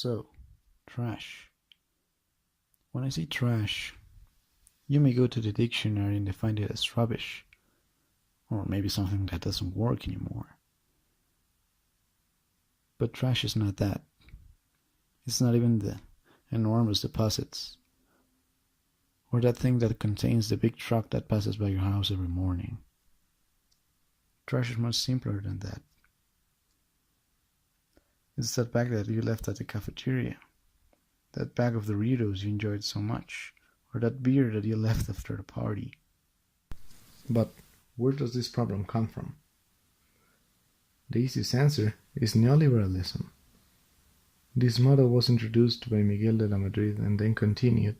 So, trash. When I say trash, you may go to the dictionary and define it as rubbish, or maybe something that doesn't work anymore. But trash is not that. It's not even the enormous deposits, or that thing that contains the big truck that passes by your house every morning. Trash is much simpler than that. It's that bag that you left at the cafeteria, that bag of Doritos you enjoyed so much, or that beer that you left after the party. But where does this problem come from? The easiest answer is neoliberalism. This model was introduced by Miguel de la Madrid and then continued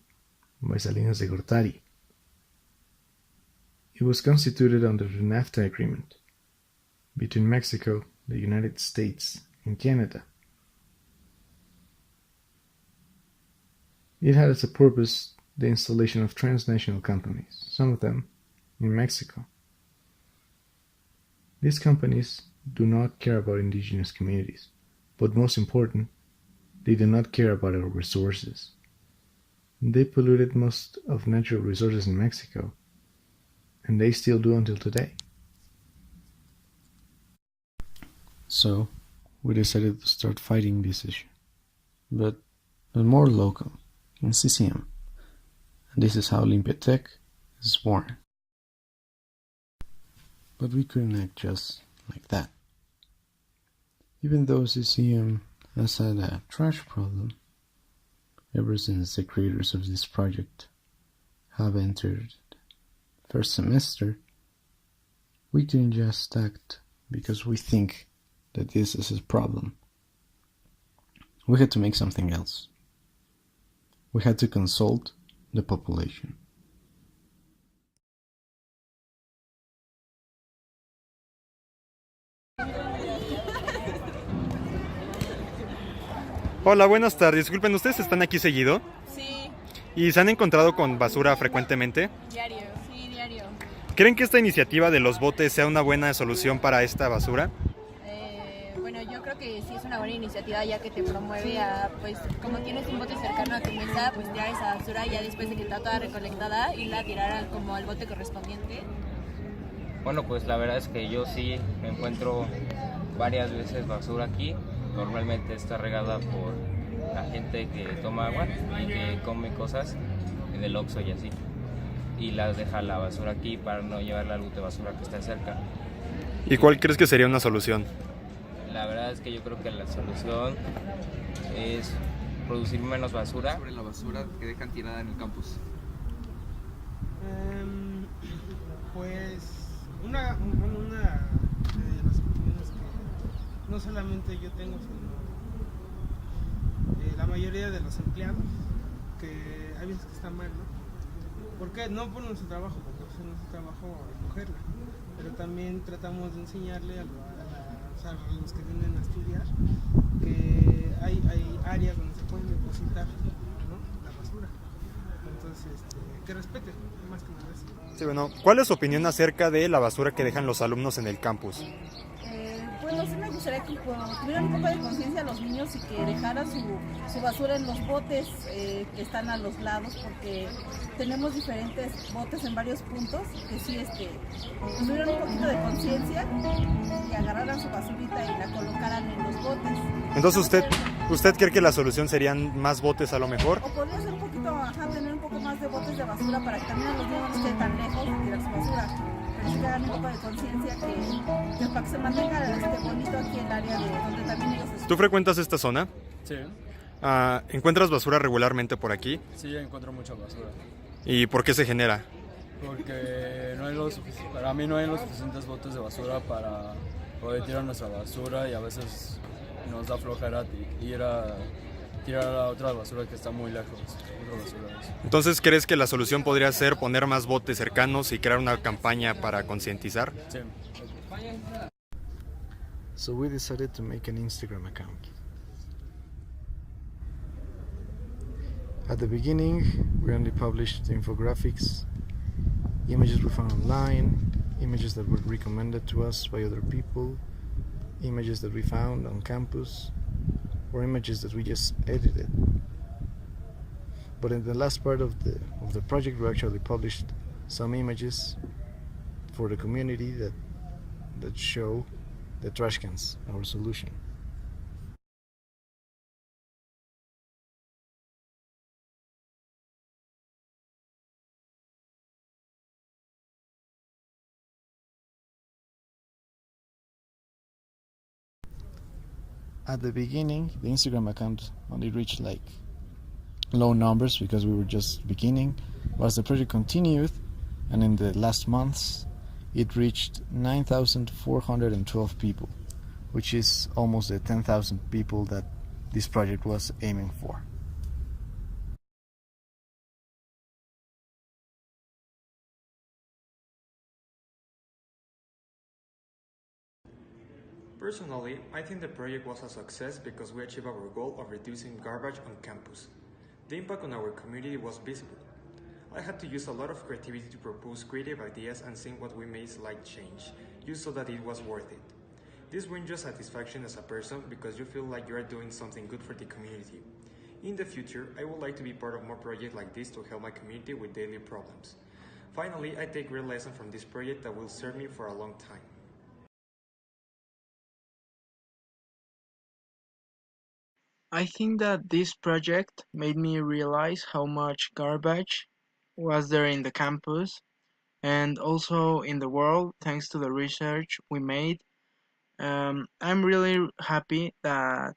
by Salinas de Gortari. It was constituted under the NAFTA agreement between Mexico, the United States, and Canada. It had as a purpose the installation of transnational companies, some of them in Mexico. These companies do not care about indigenous communities, but most important, they do not care about our resources. They polluted most of natural resources in Mexico, and they still do until today. So, we decided to start fighting this issue, but more local, in CCM. And this is how Limpiatec is born. But we couldn't act just like that. Even though CCM has had a trash problem ever since the creators of this project have entered first semester, we couldn't just act because we think that this is a problem. We had to make something else. We had to consult the population. Hola, buenas tardes. Disculpen, ¿ustedes están aquí seguido? Sí. ¿Y se han encontrado con basura frecuentemente? Diario, sí, diario. ¿Creen que esta iniciativa de los botes sea una buena solución para esta basura? Bueno, yo creo que sí es una buena iniciativa, ya que te promueve a, pues, como tienes un bote cercano a tu mesa, pues tirar esa basura ya después de que está toda recolectada y la tirar como al bote correspondiente. Bueno, pues la verdad es que yo sí me encuentro varias veces basura aquí. Normalmente está regada por la gente que toma agua y que come cosas en el Oxxo y así. Y las deja la basura aquí para no llevarla al bote de basura que está cerca. ¿Y cuál crees que sería una solución? La verdad es que yo creo que la solución es producir menos basura. Sobre la basura que dejan tirada en el campus. Pues una de las opiniones que no solamente yo tengo, sino la mayoría de los empleados, que hay veces que está mal, ¿no? ¿Por qué? No por nuestro trabajo, porque es nuestro trabajo recogerla, pero también tratamos de enseñarle a los que vienen a estudiar que hay áreas donde se pueden depositar, ¿no?, la basura. Entonces, que respeten, más que nada eso. Sí, bueno, ¿cuál es su opinión acerca de la basura que dejan los alumnos en el campus? Bueno, sí me gustaría que tuvieran un poco de conciencia los niños y que dejaran su basura en los botes que están a los lados, porque tenemos diferentes botes en varios puntos, que sí, tuvieran un poquito de conciencia y agarraran su basurita y la colocaran en los botes. Entonces, ¿usted cree que la solución serían más botes a lo mejor? O podría ser un poquito, tener un poco más de botes de basura para que también a los niños no estén tan lejos de tirar su basura. Pero sí que hagan un poco de conciencia que para que se mantenga bonito aquí el área de donde también ellos están. ¿Tú frecuentas esta zona? Sí. ¿Encuentras basura regularmente por aquí? Sí, encuentro mucha basura. ¿Y por qué se genera? Porque para mí no hay los suficientes botes de basura para poder tirar nuestra basura, y a veces nos da flojera ir a tirar la otra basura que está muy lejos. Entonces, ¿crees que la solución podría ser poner más botes cercanos y crear una campaña para concientizar? Sí. So we decided to make an Instagram account. At the beginning, we only published infographics, images we found online, images that were recommended to us by other people, images that we found on campus, or images that we just edited. But in the last part of the project, we actually published some images for the community that show the trash cans, our solution. At the beginning, the Instagram account only reached like low numbers because we were just beginning. But as the project continued, and in the last months, it reached 9,412 people, which is almost the 10,000 people that this project was aiming for. Personally, I think the project was a success because we achieved our goal of reducing garbage on campus. The impact on our community was visible. I had to use a lot of creativity to propose creative ideas and see what we made slight change, just so that it was worth it. This brings you satisfaction as a person because you feel like you are doing something good for the community. In the future, I would like to be part of more projects like this to help my community with daily problems. Finally, I take great lessons from this project that will serve me for a long time. I think that this project made me realize how much garbage was there in the campus and also in the world thanks to the research we made. I'm really happy that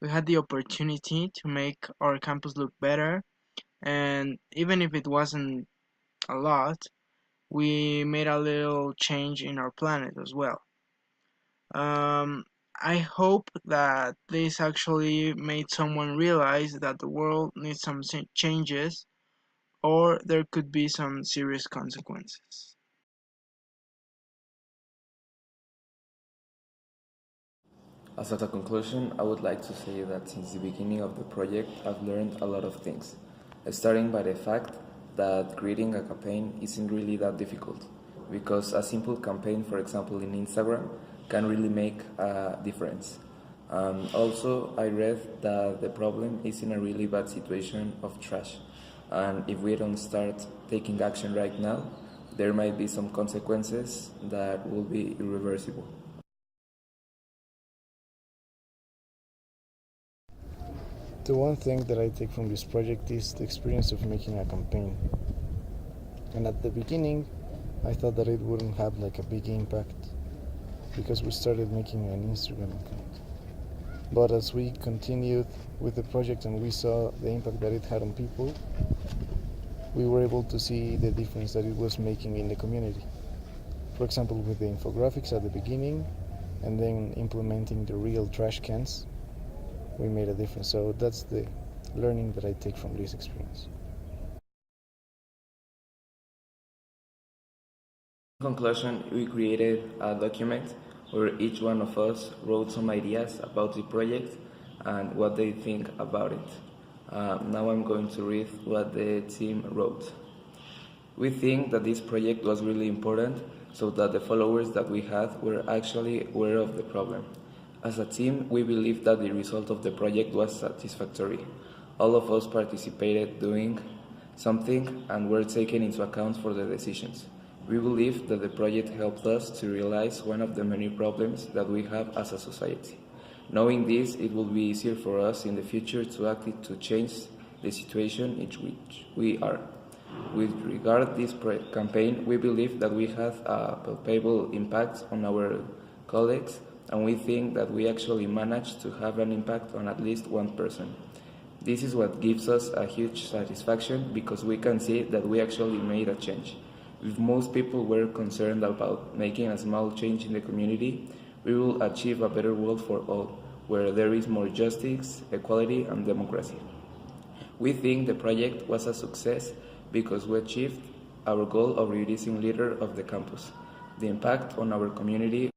we had the opportunity to make our campus look better, and even if it wasn't a lot, we made a little change in our planet as well. Um, I hope that this actually made someone realize that the world needs some changes or there could be some serious consequences. As a conclusion, I would like to say that since the beginning of the project, I've learned a lot of things, starting by the fact that creating a campaign isn't really that difficult, because a simple campaign, for example in Instagram, can really make a difference. Also, I read that the problem is in a really bad situation of trash, and if we don't start taking action right now, there might be some consequences that will be irreversible. The one thing that I take from this project is the experience of making a campaign. And at the beginning, I thought that it wouldn't have like a big impact because we started making an Instagram account. But as we continued with the project and we saw the impact that it had on people, we were able to see the difference that it was making in the community. For example, with the infographics at the beginning and then implementing the real trash cans, we made a difference. So that's the learning that I take from this experience. In conclusion, we created a document where each one of us wrote some ideas about the project and what they think about it. Now I'm going to read what the team wrote. We think that this project was really important so that the followers that we had were actually aware of the problem. As a team, we believe that the result of the project was satisfactory. All of us participated doing something and were taken into account for the decisions. We believe that the project helped us to realize one of the many problems that we have as a society. Knowing this, it will be easier for us in the future to act to change the situation in which we are. With regard to this campaign, we believe that we have a palpable impact on our colleagues, and we think that we actually managed to have an impact on at least one person. This is what gives us a huge satisfaction because we can see that we actually made a change. If most people were concerned about making a small change in the community, we will achieve a better world for all, where there is more justice, equality, and democracy. We think the project was a success because we achieved our goal of reducing litter of the campus. The impact on our community